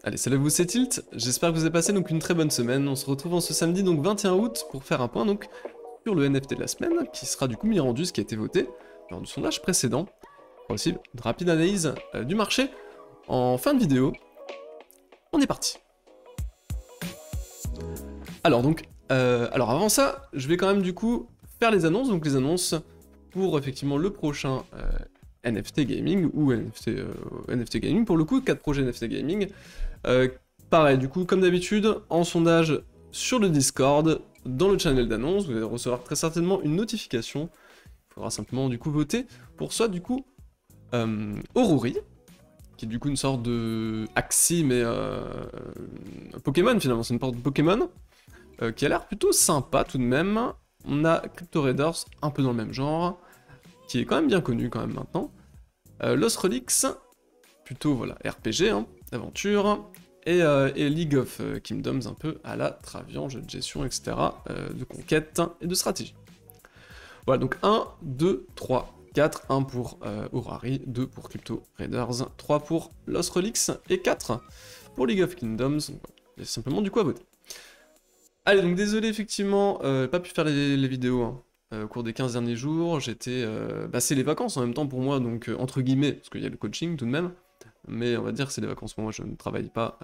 Allez, salut à vous, c'est Tilt, j'espère que vous avez passé donc une très bonne semaine. On se retrouve en ce samedi donc 21 août pour faire un point donc sur le NFT de la semaine qui sera du coup mis rendu, ce qui a été voté lors du sondage précédent. On fera aussi une rapide analyse du marché en fin de vidéo. On est parti. Alors donc, alors avant ça, je vais quand même du coup faire les annonces, donc les annonces pour effectivement le prochain NFT Gaming ou NFT Gaming pour le coup, 4 projets NFT Gaming. Pareil, du coup, comme d'habitude, en sondage sur le Discord, dans le channel d'annonce, vous allez recevoir très certainement une notification. Il faudra simplement du coup voter pour soit du coup Aurori, qui est du coup une sorte de Axie, mais Pokémon finalement, c'est une porte de Pokémon, qui a l'air plutôt sympa tout de même. On a Crypto Raiders, un peu dans le même genre, qui est quand même bien connu quand même maintenant. Lost Relics, plutôt voilà, RPG, hein, aventure, et League of Kingdoms un peu à la Travian, jeu de gestion, etc., de conquête et de stratégie. Voilà, donc 1, 2, 3, 4, 1 pour Orari, 2 pour Crypto Raiders, 3 pour Lost Relics, et 4 pour League of Kingdoms, donc il y a simplement du coup à voter. Allez, donc désolé, effectivement, pas pu faire les vidéos, hein. Au cours des 15 derniers jours, j'étais... bah c'est les vacances en même temps pour moi, donc entre guillemets, parce qu'il y a le coaching tout de même, mais on va dire que c'est les vacances pour moi, je ne travaille pas,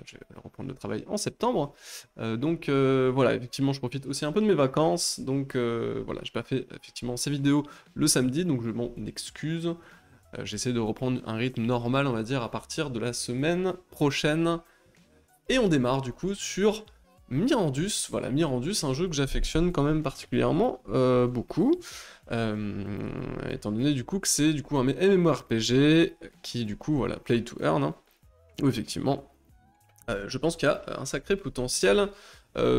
je vais reprendre le travail en septembre, donc voilà, effectivement je profite aussi un peu de mes vacances, donc voilà, j'ai pas fait effectivement ces vidéos le samedi, donc je m'en excuse, j'essaie de reprendre un rythme normal, on va dire, à partir de la semaine prochaine, et on démarre du coup sur Mirandus. Voilà, Mirandus, un jeu que j'affectionne quand même particulièrement beaucoup, étant donné du coup que c'est du coup un MMORPG qui du coup voilà play to earn, hein, où effectivement je pense qu'il y a un sacré potentiel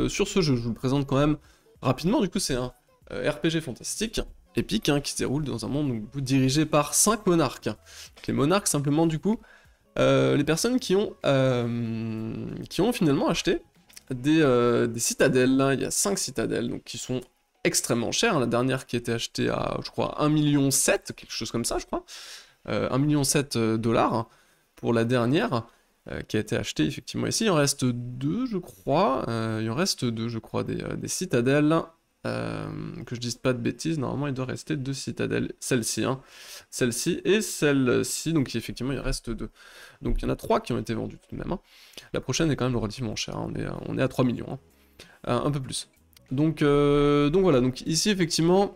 sur ce jeu. Je vous le présente quand même rapidement. Du coup c'est un RPG fantastique épique, hein, qui se déroule dans un monde donc, dirigé par 5 monarques. Donc, les monarques simplement du coup les personnes qui ont finalement acheté des citadelles, là. Il y a 5 citadelles, donc qui sont extrêmement chères. La dernière qui a été achetée à, je crois, 1,7 million, quelque chose comme ça, je crois. 1,7 million dollars pour la dernière, qui a été achetée effectivement ici. Il en reste 2, je crois. Il en reste 2, je crois, des citadelles. Que je dise pas de bêtises, normalement il doit rester 2 citadelles, celle-ci, hein. Celle-ci et celle-ci, donc effectivement il reste 2. Donc il y en a 3 qui ont été vendus tout de même, hein. La prochaine est quand même relativement chère, hein. On est à 3 millions, hein. Un peu plus. Donc voilà, donc ici effectivement,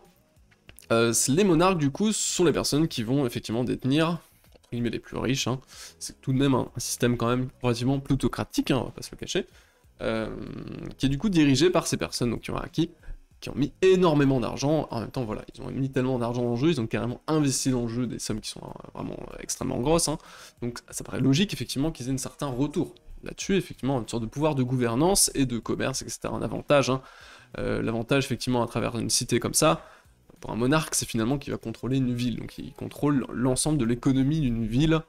les monarques du coup sont les personnes qui vont effectivement détenir, entre guillemets les plus riches, hein. C'est tout de même un système quand même relativement plutocratique, hein, on va pas se le cacher, qui est du coup dirigé par ces personnes donc, qui ont acquis, qui ont mis énormément d'argent. En même temps, voilà, ils ont mis tellement d'argent dans le jeu, ils ont carrément investi dans le jeu des sommes qui sont vraiment extrêmement grosses, hein. Donc ça paraît logique, effectivement, qu'ils aient un certain retour. Là-dessus, effectivement, une sorte de pouvoir de gouvernance et de commerce, etc. Un avantage, hein. L'avantage, effectivement, à travers une cité comme ça, pour un monarque, c'est finalement qu'il va contrôler une ville. Donc il contrôle l'ensemble de l'économie d'une ville,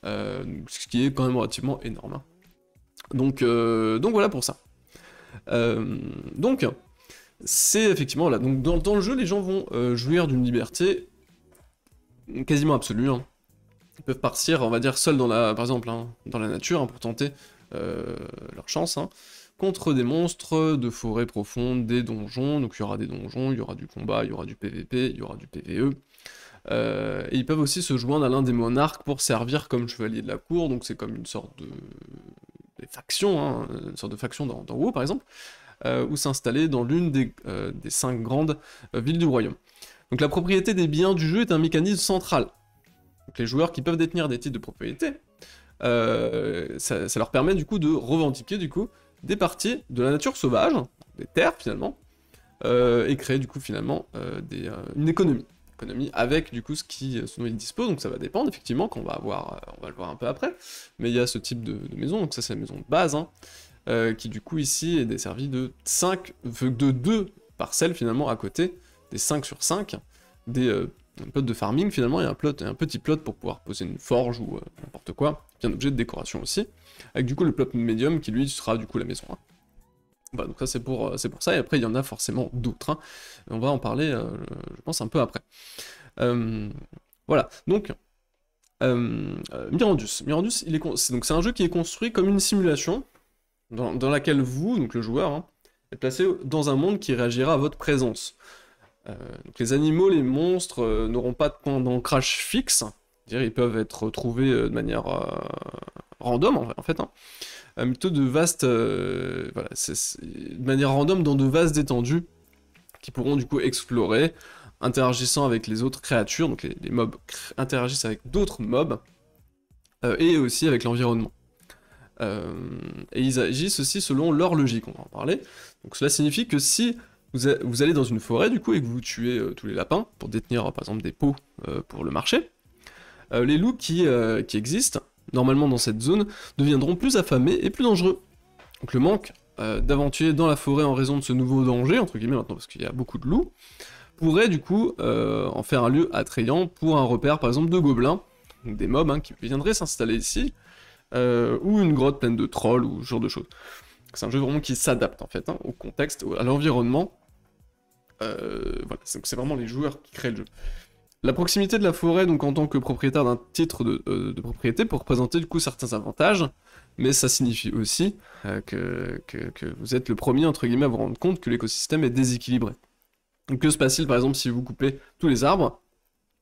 ce qui est quand même relativement énorme, hein. Donc voilà pour ça. Donc, c'est effectivement là. Donc dans le jeu, les gens vont jouir d'une liberté quasiment absolue, hein. Ils peuvent partir, on va dire, seuls par exemple, hein, dans la nature, hein, pour tenter leur chance, hein, contre des monstres de forêts profondes, des donjons. Donc il y aura des donjons, il y aura du combat, il y aura du PVP, il y aura du PVE. Et ils peuvent aussi se joindre à l'un des monarques pour servir comme chevalier de la cour. Donc c'est comme une sorte de des factions, hein, une sorte de faction dans WoW par exemple. Ou s'installer dans l'une des 5 grandes villes du royaume. Donc la propriété des biens du jeu est un mécanisme central. Donc les joueurs qui peuvent détenir des titres de propriété, ça leur permet du coup de revendiquer du coup des parties de la nature sauvage, des terres finalement, et créer du coup finalement une économie. Avec du coup ce dont ils disposent, donc ça va dépendre effectivement qu'on va avoir, on va le voir un peu après, mais il y a ce type de maison, donc ça c'est la maison de base, hein, qui du coup ici est desservie de 2 parcelles finalement à côté, des 5 sur 5, des plots de farming finalement, et un petit plot pour pouvoir poser une forge ou n'importe quoi, qui est un objet de décoration aussi, avec du coup le plot médium qui lui sera du coup la maison, hein. Voilà, donc ça c'est pour ça, et après il y en a forcément d'autres, hein. On va en parler je pense un peu après. Voilà, donc Mirandus. Mirandus, c'est un jeu qui est construit comme une simulation, dans laquelle vous, donc le joueur, hein, êtes placé dans un monde qui réagira à votre présence. Donc les animaux, les monstres n'auront pas de point d'ancrage fixe, c'est-à-dire ils peuvent être trouvés de manière random en fait, hein, plutôt de vastes, voilà, de manière random dans de vastes étendues qui pourront du coup explorer, interagissant avec les autres créatures, donc les mobs interagissent avec d'autres mobs, et aussi avec l'environnement. Et ils agissent aussi selon leur logique, on va en parler. Donc cela signifie que si vous allez dans une forêt du coup et que vous tuez tous les lapins pour détenir par exemple des pots pour le marché, les loups qui existent normalement dans cette zone deviendront plus affamés et plus dangereux. Donc le manque d'aventuriers dans la forêt en raison de ce nouveau danger, entre guillemets maintenant parce qu'il y a beaucoup de loups, pourrait du coup en faire un lieu attrayant pour un repère par exemple de gobelins, donc des mobs hein, qui viendraient s'installer ici, ou une grotte pleine de trolls ou ce genre de choses. C'est un jeu vraiment qui s'adapte en fait hein, au contexte, à l'environnement. Voilà, c'est vraiment les joueurs qui créent le jeu. La proximité de la forêt, donc en tant que propriétaire d'un titre de propriété, peut représenter du coup certains avantages, mais ça signifie aussi que vous êtes le premier entre guillemets à vous rendre compte que l'écosystème est déséquilibré. Donc, que se passe-t-il par exemple si vous coupez tous les arbres?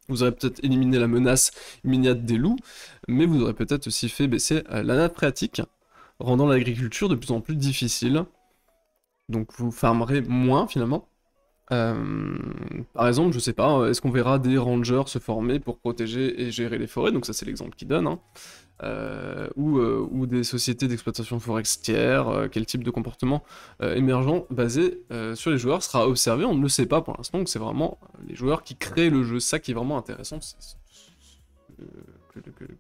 Vous aurez peut-être éliminé la menace immédiate des loups, mais vous aurez peut-être aussi fait baisser la nappe phréatique, rendant l'agriculture de plus en plus difficile. Donc vous farmerez moins finalement. Par exemple, je sais pas, est-ce qu'on verra des rangers se former pour protéger et gérer les forêts? Donc ça c'est l'exemple qu'il donne. Hein. Ou des sociétés d'exploitation forestière, quel type de comportement émergent basé sur les joueurs sera observé, on ne le sait pas pour l'instant, donc c'est vraiment les joueurs qui créent le jeu, ça qui est vraiment intéressant,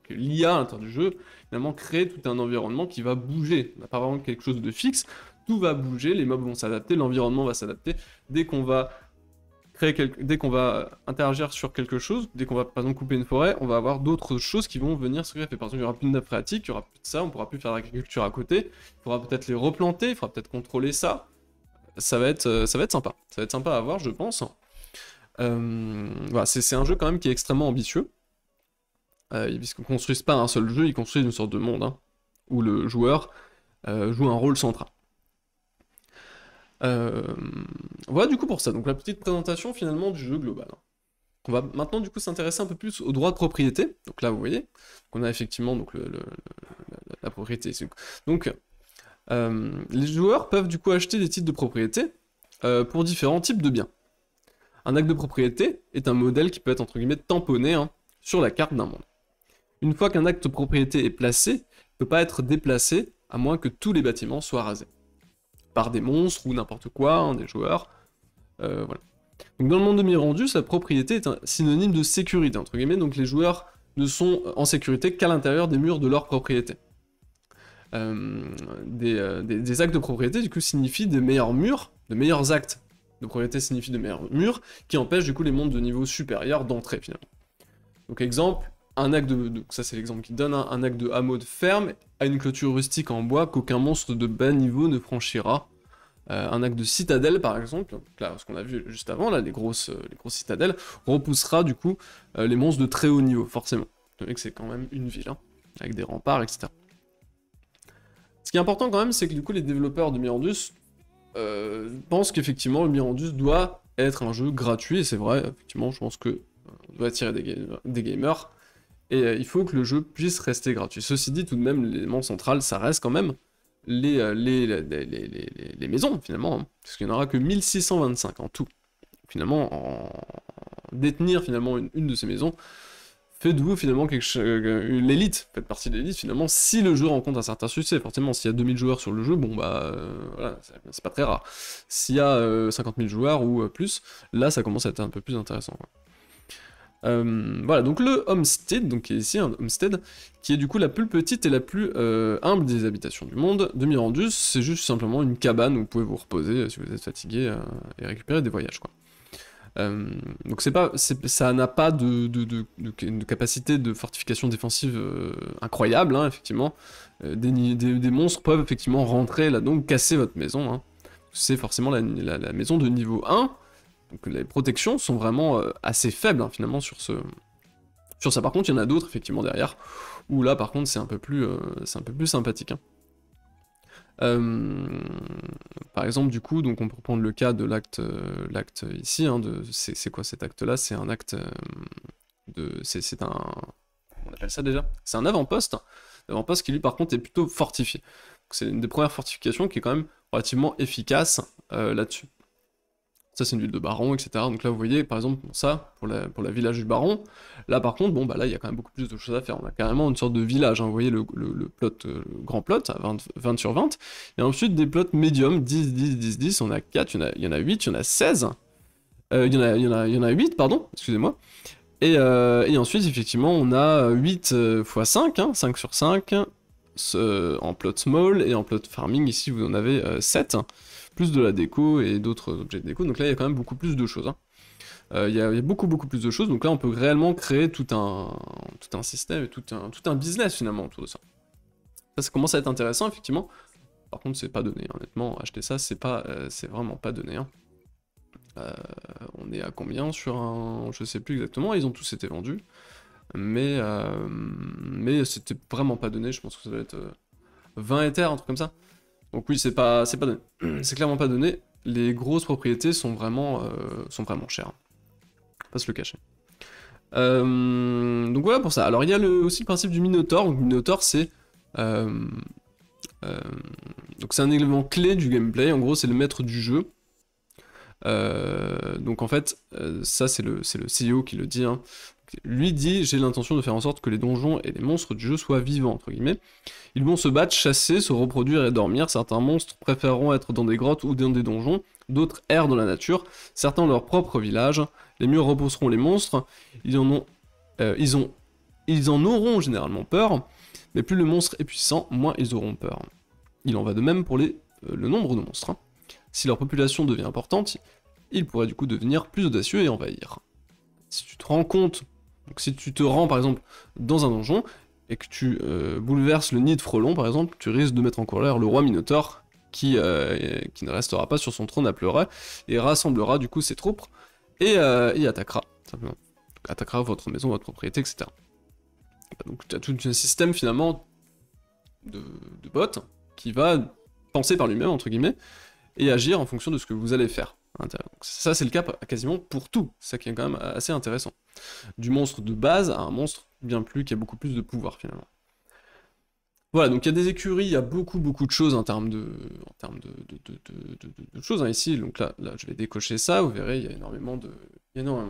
que l'IA à l'intérieur du jeu, finalement, crée tout un environnement qui va bouger, on n'a pas vraiment quelque chose de fixe, tout va bouger, les mobs vont s'adapter, l'environnement va s'adapter, dès qu'on va interagir sur quelque chose, dès qu'on va par exemple couper une forêt, on va avoir d'autres choses qui vont venir se greffer. Par exemple, il n'y aura plus de nappe phréatique, il n'y aura plus de ça, on ne pourra plus faire l'agriculture à côté, il faudra peut-être les replanter, il faudra peut-être contrôler ça. Ça va être sympa. Ça va être sympa à voir, je pense. Voilà, c'est un jeu quand même qui est extrêmement ambitieux. Ils ne construisent pas un seul jeu, ils construisent une sorte de monde, hein, où le joueur joue un rôle central. Voilà du coup pour ça, donc la petite présentation finalement du jeu global. On va maintenant du coup s'intéresser un peu plus aux droits de propriété. Donc là vous voyez, on a effectivement donc la propriété. Donc les joueurs peuvent du coup acheter des titres de propriété pour différents types de biens. Un acte de propriété est un modèle qui peut être entre guillemets tamponné hein, sur la carte d'un monde. Une fois qu'un acte de propriété est placé, il ne peut pas être déplacé à moins que tous les bâtiments soient rasés. Par des monstres ou n'importe quoi, hein, des joueurs. Voilà. Donc dans le monde de Mirandus, la propriété est un synonyme de sécurité, entre guillemets, donc les joueurs ne sont en sécurité qu'à l'intérieur des murs de leur propriété. Des actes de propriété, du coup, signifient des meilleurs murs, de meilleurs actes de propriété signifient de meilleurs murs, qui empêchent du coup les mondes de niveau supérieur d'entrer, finalement. Donc exemple, un acte ça c'est l'exemple qu'il donne, hein, un acte de hameau de ferme à une clôture rustique en bois qu'aucun monstre de bas niveau ne franchira. Un acte de citadelle par exemple, donc là ce qu'on a vu juste avant, là les grosses citadelles, repoussera du coup les monstres de très haut niveau, forcément. Vous que c'est quand même une ville, hein, avec des remparts, etc. Ce qui est important quand même, c'est que du coup les développeurs de Mirandus pensent qu'effectivement le Mirandus doit être un jeu gratuit, et c'est vrai, effectivement je pense que on doit attirer des gamers, et il faut que le jeu puisse rester gratuit. Ceci dit, tout de même, l'élément central, ça reste quand même les maisons, finalement, hein, parce qu'il n'y en aura que 1625 en tout. Finalement, détenir finalement une de ces maisons fait de vous finalement l'élite, faites partie de l'élite finalement, si le jeu rencontre un certain succès. Forcément, s'il y a 2000 joueurs sur le jeu, bon bah, voilà, c'est pas très rare. S'il y a 50 000 joueurs ou plus, là ça commence à être un peu plus intéressant, quoi. Voilà, donc le homestead, donc qui est ici un homestead, qui est du coup la plus petite et la plus humble des habitations du monde de Mirandus, c'est juste simplement une cabane où vous pouvez vous reposer si vous êtes fatigué et récupérer des voyages, quoi. Donc ça n'a pas de capacité de fortification défensive incroyable, hein, effectivement. Des monstres peuvent effectivement rentrer là, donc casser votre maison, hein. C'est forcément la maison de niveau 1. Donc les protections sont vraiment assez faibles hein, finalement sur Sur ça par contre il y en a d'autres effectivement derrière, où là par contre c'est un peu plus sympathique. Hein. Par exemple du coup, donc on peut prendre le cas de l'acte ici, hein, c'est quoi cet acte là? C'est un acte c'est un... on appelle ça déjà? C'est un avant-poste, qui lui par contre est plutôt fortifié. C'est une des premières fortifications qui est quand même relativement efficace là-dessus. Ça c'est une ville de baron, etc. Donc là vous voyez par exemple ça, pour la village du baron, là par contre, bon bah là il y a quand même beaucoup plus de choses à faire, on a carrément une sorte de village, hein. Vous voyez le plot, le grand plot à 20 sur 20, et ensuite des plots médium, 10, 10, 10, 10, on a 4, il y en a 8, il y en a 16, il y en a 8, pardon, excusez-moi, et ensuite effectivement on a 8 x 5, hein, 5 sur 5, en plot small, et en plot farming ici vous en avez 7, plus de la déco et d'autres objets de déco, donc là il y a quand même beaucoup plus de choses. Hein. Il y a beaucoup plus de choses, donc là on peut réellement créer tout un système et tout un business finalement autour de ça. Ça commence à être intéressant effectivement, par contre c'est pas donné, hein. Honnêtement, acheter ça c'est vraiment pas donné. Hein. On est à combien sur un... je sais plus exactement, ils ont tous été vendus, mais c'était vraiment pas donné, je pense que ça doit être 20 Ethers, un truc comme ça. Donc oui, c'est pas donné. C'est clairement pas donné. Les grosses propriétés sont vraiment chères. Faut pas se le cacher. Donc voilà pour ça. Alors il y a aussi le principe du Minotaur. Donc Minotaur c'est... donc c'est un élément clé du gameplay. En gros c'est le maître du jeu. Donc en fait, ça c'est le CEO qui le dit. Hein. Lui dit, j'ai l'intention de faire en sorte que les donjons et les monstres du jeu soient vivants, entre guillemets. Ils vont se battre, chasser, se reproduire et dormir. Certains monstres préféreront être dans des grottes ou dans des donjons, d'autres errent dans la nature, certains ont leur propre village. Les murs reposeront les monstres, ils en auront généralement peur, mais plus le monstre est puissant, moins ils auront peur. Il en va de même pour le nombre de monstres. Hein. Si leur population devient importante, ils pourraient du coup devenir plus audacieux et envahir. Si tu te rends compte, donc si tu te rends par exemple dans un donjon, et que tu bouleverses le nid de frelon par exemple, tu risques de mettre en colère le roi Minotaur, qui ne restera pas sur son trône à pleurer, et rassemblera du coup ses troupes, et attaquera, simplement. Donc, attaquera votre maison, votre propriété, etc. Donc tu as tout un système finalement de bots, qui va penser par lui-même, entre guillemets, et agir en fonction de ce que vous allez faire. Donc ça c'est le cas quasiment pour tout, c'est ça qui est quand même assez intéressant. Du monstre de base à un monstre bien plus, qui a beaucoup plus de pouvoir finalement. Voilà, donc il y a des écuries, il y a beaucoup de choses en termes de choses hein, ici, donc là je vais décocher ça, vous verrez, il y a énormément de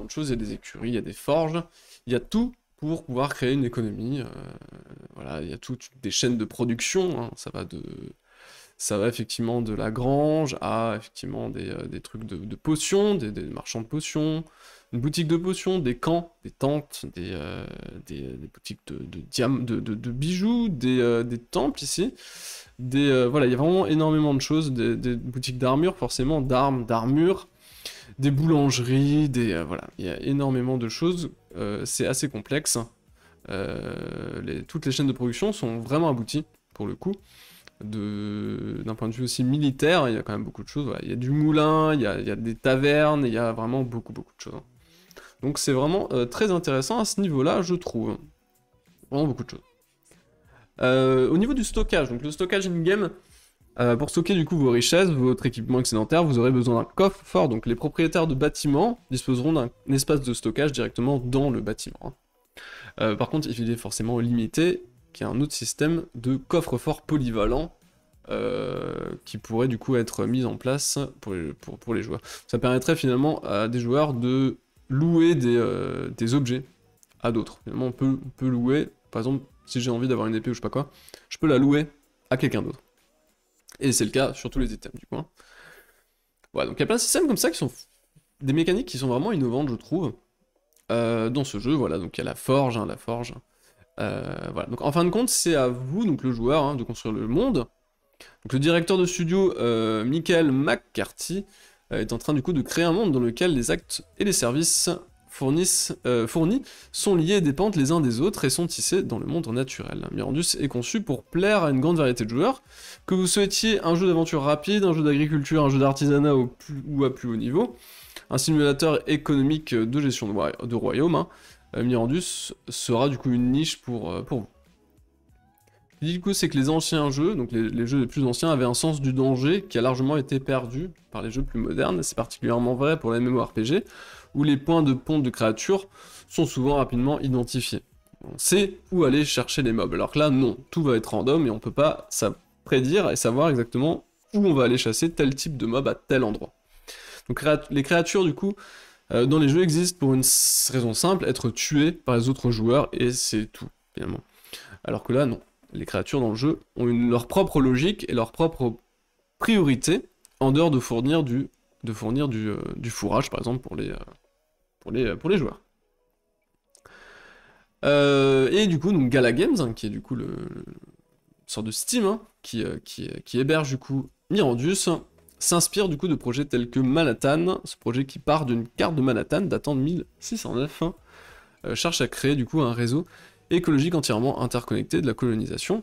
choses, il y a des écuries, il y a des forges, il y a tout pour pouvoir créer une économie, voilà, il y a toutes des chaînes de production, hein, ça va effectivement de la grange à effectivement des trucs de potions, des marchands de potions, une boutique de potions, des camps, des tentes, des boutiques de bijoux, des temples ici, voilà, il y a vraiment énormément de choses, des boutiques d'armure forcément, d'armure, des boulangeries, voilà, il y a énormément de choses, c'est assez complexe, toutes les chaînes de production sont vraiment abouties pour le coup. D'un point de vue aussi militaire, il y a quand même beaucoup de choses, voilà. Il y a du moulin, il y a des tavernes, il y a vraiment beaucoup de choses. Hein. Donc c'est vraiment très intéressant à ce niveau-là, je trouve. Vraiment beaucoup de choses. Au niveau du stockage, donc le stockage in-game, pour stocker du coup vos richesses, votre équipement excédentaire, vous aurez besoin d'un coffre-fort, donc les propriétaires de bâtiments disposeront d'un espace de stockage directement dans le bâtiment. Hein. Par contre, il est forcément limité, qui est un autre système de coffre-fort polyvalent qui pourrait du coup être mis en place pour les joueurs. Ça permettrait finalement à des joueurs de louer des objets à d'autres. Finalement, on peut louer, par exemple, si j'ai envie d'avoir une épée ou je sais pas quoi, je peux la louer à quelqu'un d'autre. Et c'est le cas sur tous les items du coup. Hein. Voilà, donc il y a plein de systèmes comme ça qui sont des mécaniques qui sont vraiment innovantes, je trouve, dans ce jeu. Voilà, donc il y a la forge, hein, voilà, donc en fin de compte, c'est à vous, donc le joueur, hein, de construire le monde. Donc le directeur de studio, Michael McCarthy, est en train du coup de créer un monde dans lequel les actes et les services fournis sont liés et dépendent les uns des autres et sont tissés dans le monde naturel. Mirandus est conçu pour plaire à une grande variété de joueurs, que vous souhaitiez un jeu d'aventure rapide, un jeu d'agriculture, un jeu d'artisanat ou à plus haut niveau, un simulateur économique de gestion de royaume, hein, Mirandus sera du coup une niche pour vous. Du coup, c'est que les anciens jeux, donc les jeux les plus anciens, avaient un sens du danger qui a largement été perdu par les jeux plus modernes. C'est particulièrement vrai pour les MMORPG, où les points de ponte de créatures sont souvent rapidement identifiés. On sait où aller chercher les mobs, alors que là, non, tout va être random et on peut pas prédire et savoir exactement où on va aller chasser tel type de mob à tel endroit. Donc les créatures, du coup, dans les jeux existent pour une raison simple, être tuées par les autres joueurs, et c'est tout, finalement. Alors que là, non. Les créatures dans le jeu ont leur propre logique et leur propre priorité, en dehors de fournir du fourrage, par exemple, pour les joueurs. Et du coup, donc Gala Games, hein, qui est du coup une sorte de Steam, hein, qui héberge du coup Mirandus, s'inspire du coup de projets tels que Manhattan, ce projet qui part d'une carte de Manhattan datant de 1609, hein, cherche à créer du coup un réseau écologique entièrement interconnecté de la colonisation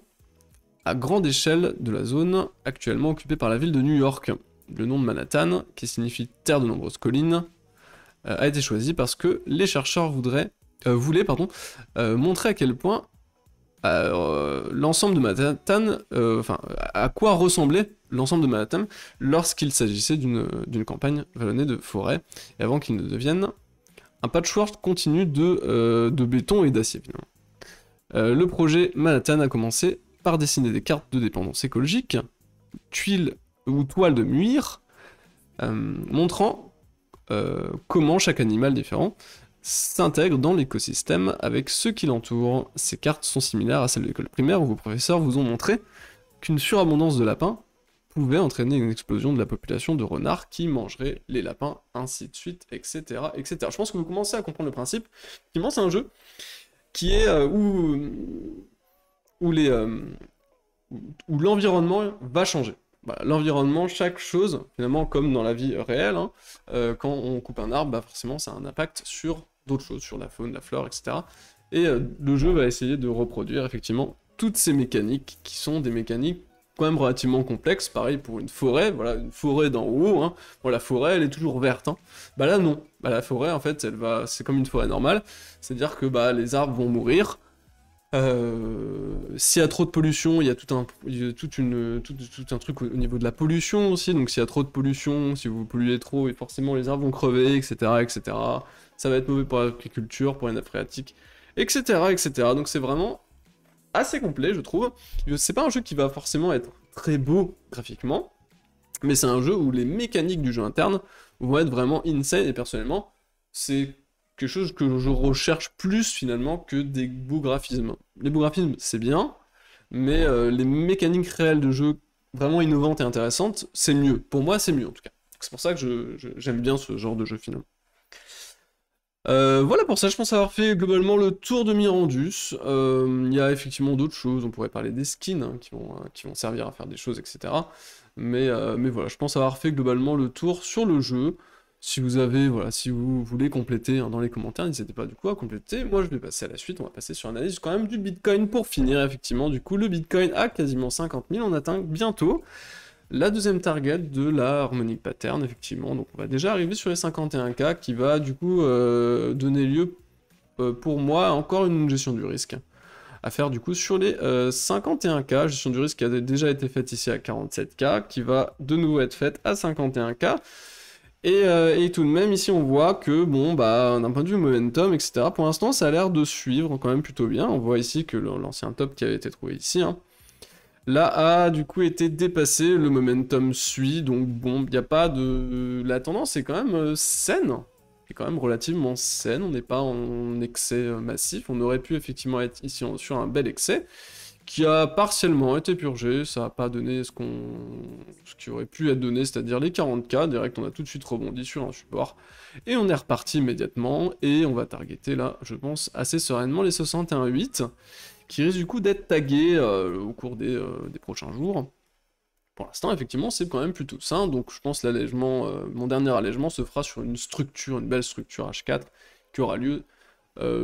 à grande échelle de la zone actuellement occupée par la ville de New York. Le nom de Manhattan, qui signifie terre de nombreuses collines, a été choisi parce que les chercheurs voulaient montrer à quel point l'ensemble de Manhattan, à quoi ressemblait l'ensemble de Manhattan lorsqu'il s'agissait d'une campagne vallonnée de forêt, et avant qu'il ne devienne un patchwork continu de béton et d'acier finalement. Le projet Manhattan a commencé par dessiner des cartes de dépendance écologique, tuiles ou toiles de muir, montrant comment chaque animal différent s'intègre dans l'écosystème avec ceux qui l'entourent. Ces cartes sont similaires à celles de l'école primaire où vos professeurs vous ont montré qu'une surabondance de lapins pouvait entraîner une explosion de la population de renards qui mangeraient les lapins, ainsi de suite, etc., etc. Je pense que vous commencez à comprendre le principe. Effectivement, c'est un jeu qui est où l'environnement va changer. Voilà, l'environnement, chaque chose, finalement, comme dans la vie réelle, hein, quand on coupe un arbre, bah forcément, ça a un impact sur d'autres choses, sur la faune, la flore, etc. Et le jeu va essayer de reproduire, effectivement, toutes ces mécaniques, qui sont des mécaniques quand même relativement complexes. Pareil pour une forêt, voilà, une forêt d'en haut, hein. Bon, la forêt, elle est toujours verte, hein. Bah là, non. Bah la forêt, en fait, c'est comme une forêt normale, c'est-à-dire que bah, les arbres vont mourir. S'il y a trop de pollution, il y a tout un truc au niveau de la pollution aussi, donc s'il y a trop de pollution, si vous polluez trop, et forcément les arbres vont crever, etc., etc. Ça va être mauvais pour l'agriculture, pour les nappes phréatiques, etc., etc. Donc c'est vraiment assez complet, je trouve. C'est pas un jeu qui va forcément être très beau graphiquement, mais c'est un jeu où les mécaniques du jeu interne vont être vraiment insane, et personnellement, c'est quelque chose que je recherche plus finalement que des beaux graphismes. Les beaux graphismes, c'est bien, mais les mécaniques réelles de jeu vraiment innovantes et intéressantes, c'est mieux. Pour moi, c'est mieux en tout cas. C'est pour ça que j'aime bien ce genre de jeu finalement. Voilà pour ça, je pense avoir fait globalement le tour de Mirandus. Il y a effectivement d'autres choses, on pourrait parler des skins hein, qui vont servir à faire des choses, etc. Mais voilà, je pense avoir fait globalement le tour sur le jeu. Si vous voulez compléter hein, dans les commentaires, n'hésitez pas du coup à compléter. Moi je vais passer à la suite, on va passer sur l'analyse quand même du Bitcoin pour finir effectivement. Du coup le Bitcoin a quasiment 50 000, on atteint bientôt la deuxième target de la Harmonic Pattern, effectivement, donc on va déjà arriver sur les 51K, qui va du coup donner lieu, pour moi, à encore une gestion du risque, à faire du coup sur les 51K, gestion du risque qui a déjà été faite ici à 47K, qui va de nouveau être faite à 51K, et tout de même, ici on voit que, bon, bah, d'un point de vue momentum, etc., pour l'instant ça a l'air de suivre quand même plutôt bien, on voit ici que l'ancien top qui avait été trouvé ici, hein, là a du coup été dépassé, le momentum suit, donc bon, il n'y a pas de... La tendance est quand même saine, est quand même relativement saine, on n'est pas en excès massif, on aurait pu effectivement être ici sur un bel excès, qui a partiellement été purgé, ça n'a pas donné ce qui aurait pu être donné, c'est-à-dire les 40K, direct on a tout de suite rebondi sur un support, et on est reparti immédiatement, et on va targeter là, je pense, assez sereinement les 61,8, qui risque du coup d'être tagué au cours des prochains jours. Pour l'instant, effectivement, c'est quand même plutôt sain, donc je pense l'allègement, mon dernier allègement se fera sur une belle structure H4, qui aura lieu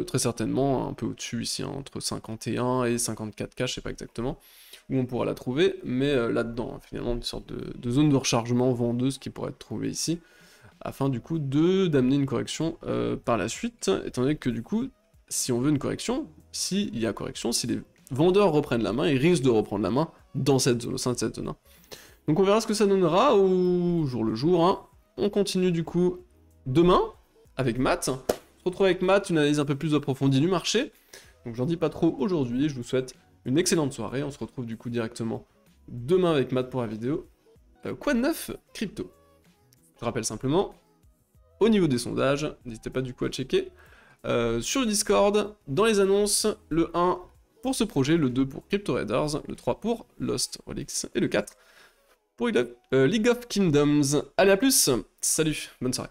très certainement un peu au-dessus ici, hein, entre 51 et 54K, je sais pas exactement, où on pourra la trouver, mais là-dedans, hein, finalement, une sorte de zone de rechargement vendeuse qui pourrait être trouvée ici, afin du coup d'amener une correction par la suite, étant donné que du coup, si on veut une correction, s'il y a correction, si les vendeurs reprennent la main, ils risquent de reprendre la main dans cette zone, au sein de cette zone. Hein. Donc on verra ce que ça donnera au jour le jour. Hein. On continue du coup demain avec Matt. On se retrouve avec Matt, une analyse un peu plus approfondie du marché. Donc j'en dis pas trop aujourd'hui, je vous souhaite une excellente soirée. On se retrouve du coup directement demain avec Matt pour la vidéo. Quoi de neuf crypto? Je rappelle simplement, au niveau des sondages, n'hésitez pas du coup à checker. Sur le Discord, dans les annonces, le 1 pour ce projet, le 2 pour Crypto Raiders, le 3 pour Lost Relics et le 4 pour League of Kingdoms. Allez, à plus, salut, bonne soirée.